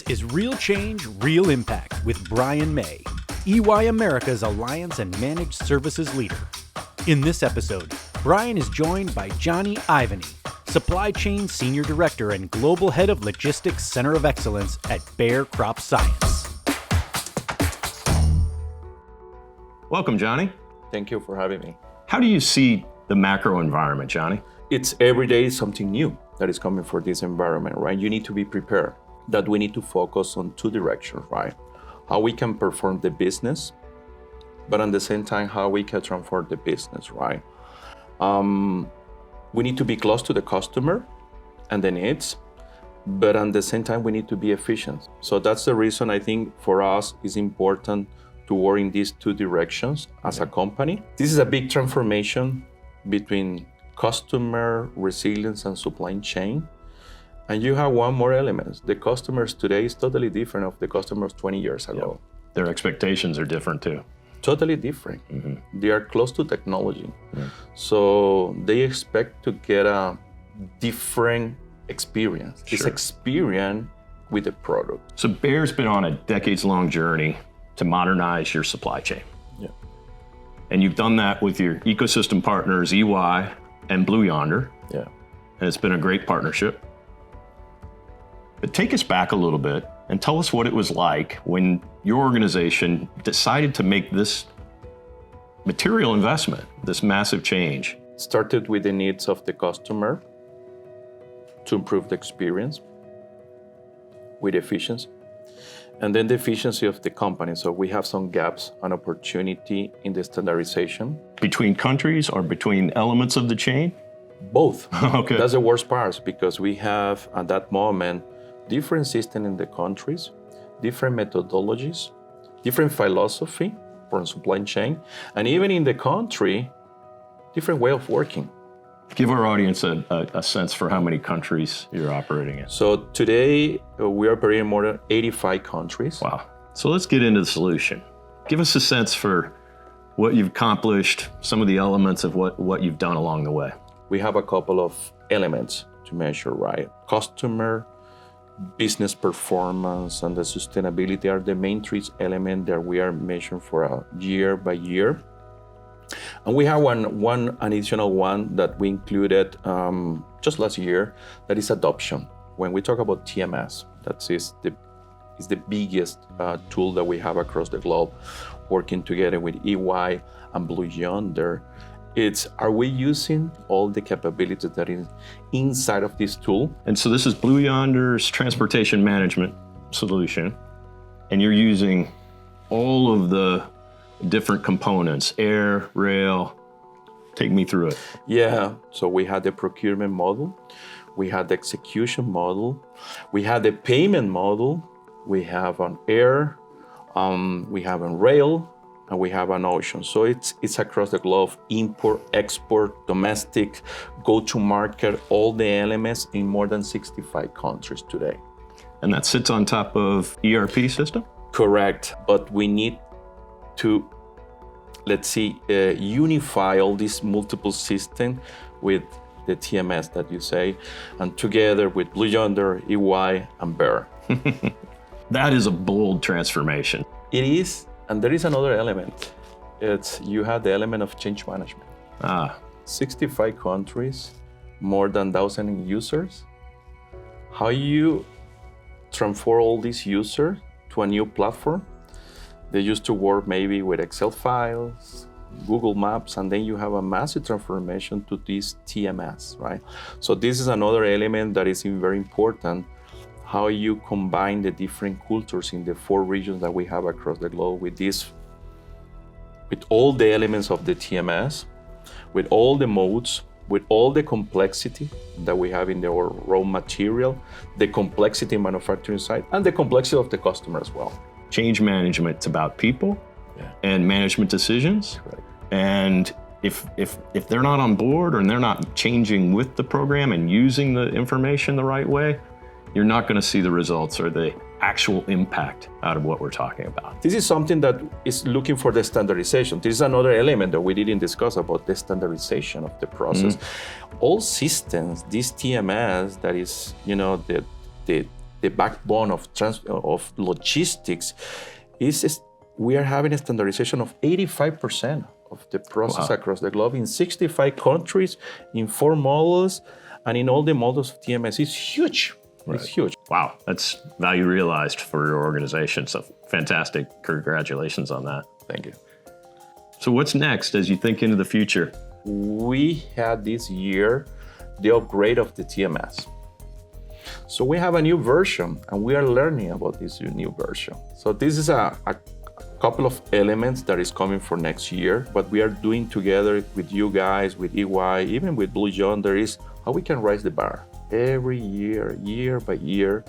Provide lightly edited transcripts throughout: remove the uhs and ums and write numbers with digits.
is Real Change, Real Impact with Brian May, EY America's Alliance and Managed Services Leader. In this episode, Brian is joined by Johnny Ivany, Supply Chain Senior Director and Global Head of Logistics Center of Excellence at Bayer Crop Science. Welcome, Johnny. Thank you for having me. How do you see the macro environment, Johnny? It's every day something new that is coming for this environment, right? You need to be prepared. That we need to focus on two directions, right? How we can perform the business, but at the same time, how we can transform the business, right? We need to be close to the customer and the needs, but at the same time, we need to be efficient. So that's the reason I think for us it's important to work in these two directions as a company. This is a big transformation between customer resilience and supply chain. And you have one more element. The customers today is totally different of the customers 20 years ago. Yep. Their expectations are different too. Totally different. Mm-hmm. They are close to technology. Yeah. So they expect to get a different experience. Sure. This experience with the product. So Bayer's been on a decades-long journey to modernize your supply chain. Yeah. And you've done that with your ecosystem partners, EY and Blue Yonder. Yeah. And it's been a great partnership. But take us back a little bit and tell us what it was like when your organization decided to make this material investment, this massive change. Started with the needs of the customer to improve the experience with efficiency, and then the efficiency of the company. So we have some gaps and opportunity in the standardization. Between countries or between elements of the chain? Both. Okay. That's the worst part because we have at that moment different systems in the countries, different methodologies, different philosophy for supply chain, and even in the country, different way of working. Give our audience a sense for how many countries you're operating in. So today, we operate in more than 85 countries. Wow. So let's get into the solution. Give us a sense for what you've accomplished, some of the elements of what you've done along the way. We have a couple of elements to measure, right? Customer, business performance, and the sustainability are the main three elements that we are measuring for a year by year. And we have one additional one that we included just last year, that is adoption. When we talk about TMS, that is the biggest tool that we have across the globe, working together with EY and Blue Yonder. Are we using all the capabilities that is inside of this tool? And so this is Blue Yonder's transportation management solution, and you're using all of the different components, air, rail. Take me through it. Yeah, so we had the procurement model, we had the execution model, we had the payment model, we have on air, we have on rail, and we have an ocean. So it's across the globe, import, export, domestic, go-to-market, all the elements in more than 65 countries today. And that sits on top of ERP system? Correct, but we need to, unify all these multiple systems with the TMS that you say, and together with Blue Yonder, EY, and Bayer. That is a bold transformation. It is. And there is another element. You have the element of change management. 65 countries, more than 1,000 users. How you transfer all these users to a new platform? They used to work maybe with Excel files, Google Maps, and then you have a massive transformation to this TMS, right? So this is another element that is very important. How you combine the different cultures in the 4 regions that we have across the globe with all the elements of the TMS, with all the modes, with all the complexity that we have in the raw material, the complexity in manufacturing side, and the complexity of the customer as well. Change management's about people and management decisions. Correct. And if they're not on board or they're not changing with the program and using the information the right way, you're not going to see the results or the actual impact out of what we're talking about. This is something that is looking for the standardization. This is another element that we didn't discuss about the standardization of the process. All systems, this TMS that is, the the backbone of logistics, we are having a standardization of 85% of the process across the globe in 65 countries, in 4 models, and in all the models of TMS. It's huge. Right. It's huge. Wow, that's value realized for your organization. So fantastic. Congratulations on that. Thank you. So what's next as you think into the future? We had this year the upgrade of the TMS. So we have a new version, and we are learning about this new version. So this is a couple of elements that is coming for next year. What we are doing together with you guys, with EY, even with Blue Yonder, is how we can raise the bar every year, year by year.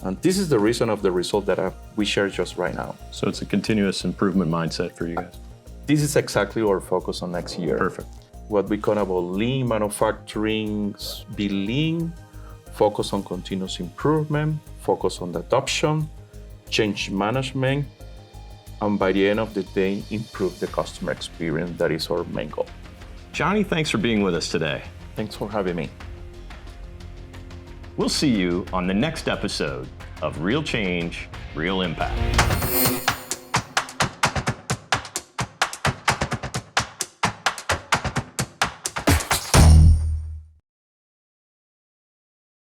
And this is the reason of the result that we share just right now. So it's a continuous improvement mindset for you guys. This is exactly our focus on next year. Perfect. What we call about lean manufacturing, be lean, focus on continuous improvement, focus on the adoption, change management, and by the end of the day, improve the customer experience. That is our main goal. Johnny, thanks for being with us today. Thanks for having me. We'll see you on the next episode of Real Change, Real Impact.